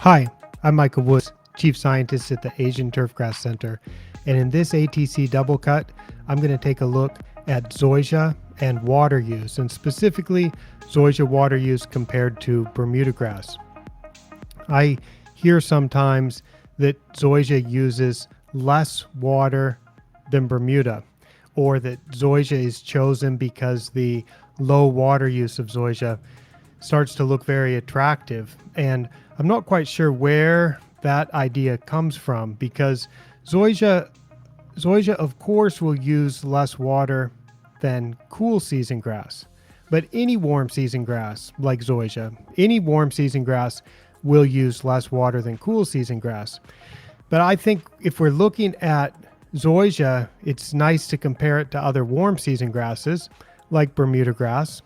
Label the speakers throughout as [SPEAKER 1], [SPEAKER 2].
[SPEAKER 1] Hi, I'm Michael Woods, Chief Scientist at the Asian Turfgrass Center, and in this ATC Doublecut, I'm going to take a look at zoysia and water use, and specifically zoysia water use compared to bermudagrass. I hear sometimes that zoysia uses less water than Bermuda, or that zoysia is chosen because the low water use of zoysia starts to look very attractive. And I'm not quite sure where that idea comes from, because zoysia of course will use less water than cool season grass. But any warm season grass like zoysia, any warm season grass will use less water than cool season grass. But I think if we're looking at zoysia, it's nice to compare it to other warm season grasses like Bermuda grass.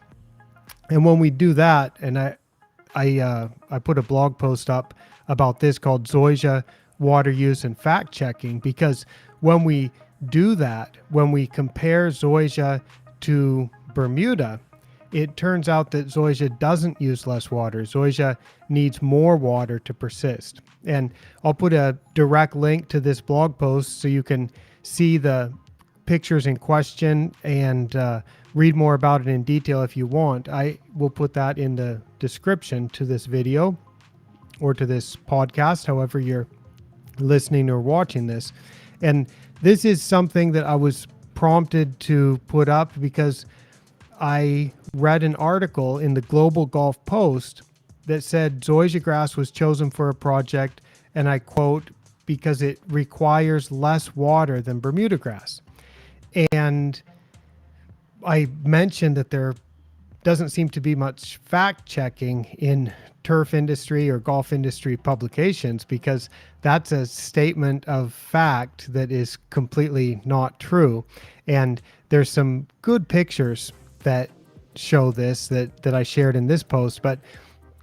[SPEAKER 1] And when we do that, and I put a blog post up about this called Zoysia Water Use and Fact Checking, because when we do that, when we compare zoysia to Bermuda, it turns out that zoysia doesn't use less water. Zoysia needs more water to persist. And I'll put a direct link to this blog post so you can see the pictures in question and read more about it in detail if you want. I will put that in the description to this video or to this podcast, however you're listening or watching this. And this is something that I was prompted to put up because I read an article in the Global Golf Post that said zoysia grass was chosen for a project, and I quote, because it requires less water than Bermuda grass. And I mentioned that there doesn't seem to be much fact checking in turf industry or golf industry publications, because that's a statement of fact that is completely not true. And there's some good pictures that show this that I shared in this post, but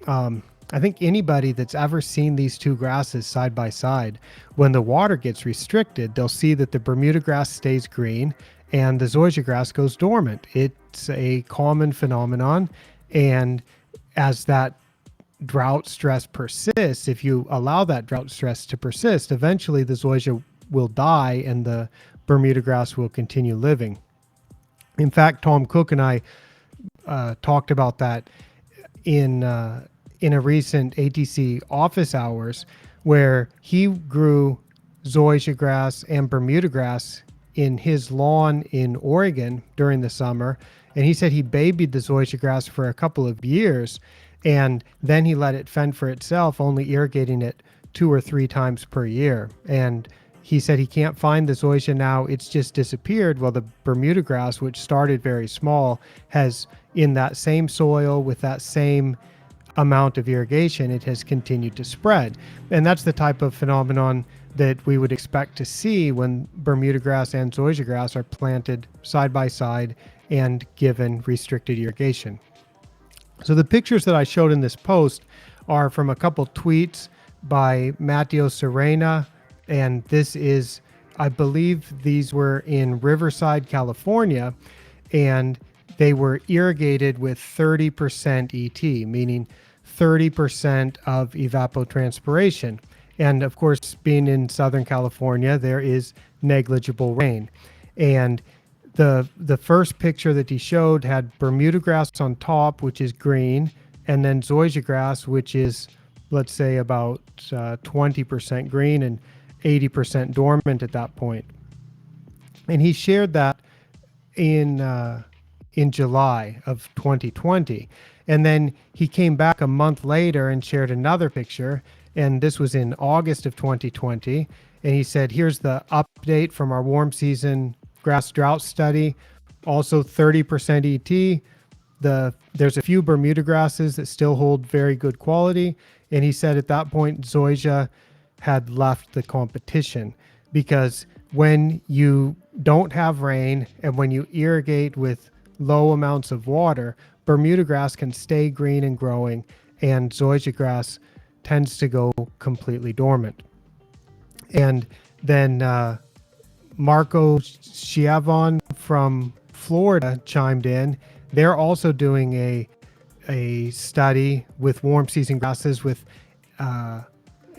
[SPEAKER 1] I think anybody that's ever seen these two grasses side by side, when the water gets restricted, they'll see that the Bermuda grass stays green and the zoysia grass goes dormant. It's a common phenomenon, and as that drought stress persists, if you allow that drought stress to persist, eventually the zoysia will die and the Bermuda grass will continue living. In fact, Tom Cook and I talked about that in a recent ATC office hours, where he grew zoysia grass and Bermuda grass in his lawn in Oregon during the summer. And he said he babied the zoysia grass for a couple of years, and then he let it fend for itself, only irrigating it 2 or 3 times per year. And he said he can't find the zoysia now. It's just disappeared. Well, the Bermuda grass, which started very small, has, in that same soil with that same amount of irrigation, it has continued to spread. And that's the type of phenomenon that we would expect to see when Bermuda grass and zoysia grass are planted side by side and given restricted irrigation. So the pictures that I showed in this post are from a couple tweets by Matteo Serena, and this is, I believe these were in Riverside, California, and they were irrigated with 30% ET, meaning 30% of evapotranspiration. And of course, being in Southern California, there is negligible rain. And the first picture that he showed had Bermuda grass on top, which is green, and then zoysia grass, which is, let's say, about 20% green and 80% dormant at that point. And he shared that in July of 2020. And then he came back a month later and shared another picture, and this was in August of 2020. And he said, here's the update from our warm season grass drought study. Also 30% ET. There's a few Bermuda grasses that still hold very good quality. And he said at that point, zoysia had left the competition, because when you don't have rain and when you irrigate with low amounts of water, Bermuda grass can stay green and growing, and zoysia grass tends to go completely dormant. And then Marco Schiavon from Florida chimed in. They're also doing a study with warm season grasses with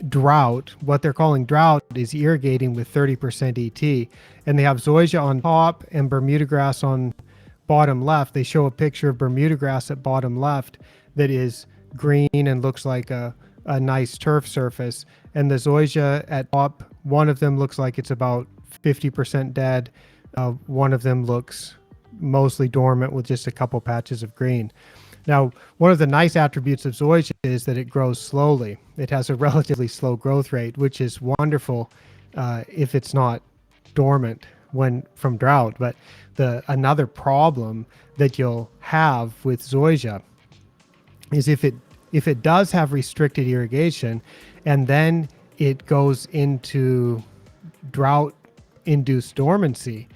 [SPEAKER 1] drought, what they're calling drought is irrigating with 30% ET. And they have zoysia on top and bermudagrass on bottom left. They show a picture of bermudagrass at bottom left that is green and looks like a nice turf surface. And the zoysia at top, one of them looks like it's about 50% dead. One of them looks mostly dormant with just a couple patches of green. Now, one of the nice attributes of zoysia is that it grows slowly. It has a relatively slow growth rate, which is wonderful if it's not dormant when from drought. But another problem that you'll have with zoysia is if it does have restricted irrigation and then it goes into drought-induced dormancy,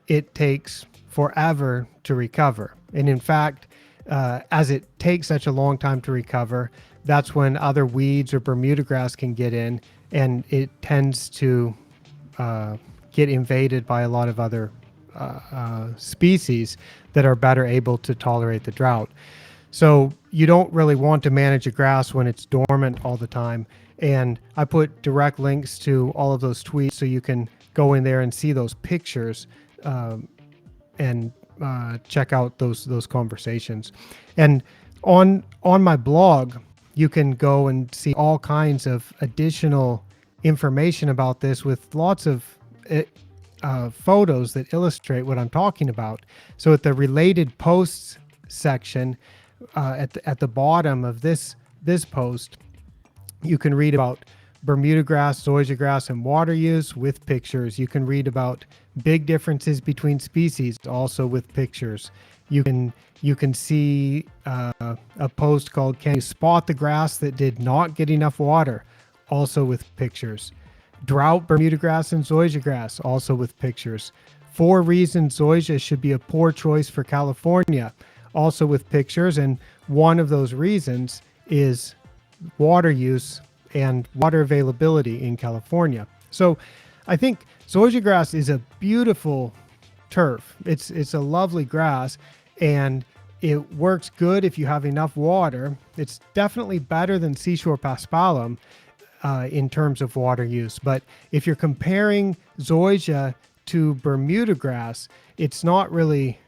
[SPEAKER 1] it takes forever to recover. And in fact, as it takes such a long time to recover, that's when other weeds or bermudagrass can get in, and it tends to get invaded by a lot of other species that are better able to tolerate the drought. So you don't really want to manage a grass when it's dormant all the time. And I put direct links to all of those tweets so you can go in there and see those pictures and check out those conversations. And on my blog, you can go and see all kinds of additional information about this with lots of photos that illustrate what I'm talking about. So at the related posts section, at the bottom of this post, you can read about bermudagrass, zoysiagrass, and water use with pictures. You can read about big differences between species, also with pictures. You can see a post called "Can you spot the grass that did not get enough water?" also with pictures. Drought bermudagrass and zoysiagrass, also with pictures. 4 reasons zoysia should be a poor choice for California, also with pictures. And one of those reasons is water use and water availability in California. So I think zoysiagrass is a beautiful turf. It's a lovely grass, and it works good if you have enough water. It's definitely better than seashore paspalum in terms of water use. But if you're comparing zoysia to bermudagrass, it's not really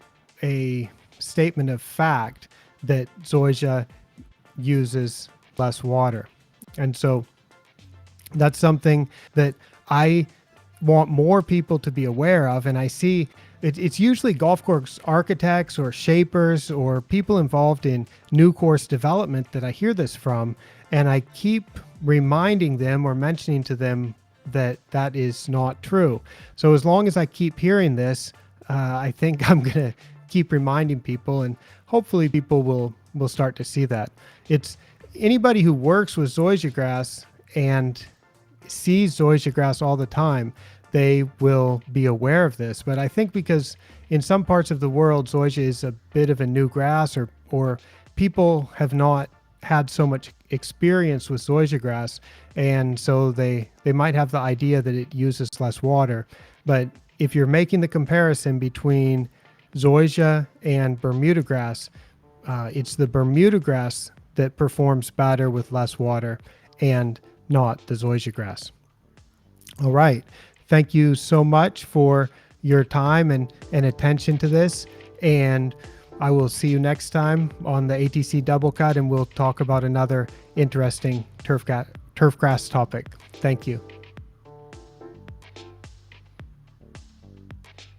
[SPEAKER 1] a statement of fact that zoysia uses less water. And so that's something that I want more people to be aware of. And I see it's usually golf course architects or shapers or people involved in new course development that I hear this from. And I keep reminding them or mentioning to them that that is not true. So as long as I keep hearing this, I think I'm going to keep reminding people, and hopefully people will start to see that. It's anybody who works with zoysiagrass and sees zoysiagrass all the time, they will be aware of this. But I think because in some parts of the world, zoysia is a bit of a new grass, or people have not had so much experience with zoysiagrass, and so they might have the idea that it uses less water. But if you're making the comparison between zoysia and bermudagrass, it's the bermudagrass that performs better with less water and not the zoysiagrass. All right. Thank you so much for your time and attention to this. And I will see you next time on the ATC Doublecut, and we'll talk about another interesting turf grass topic. Thank you.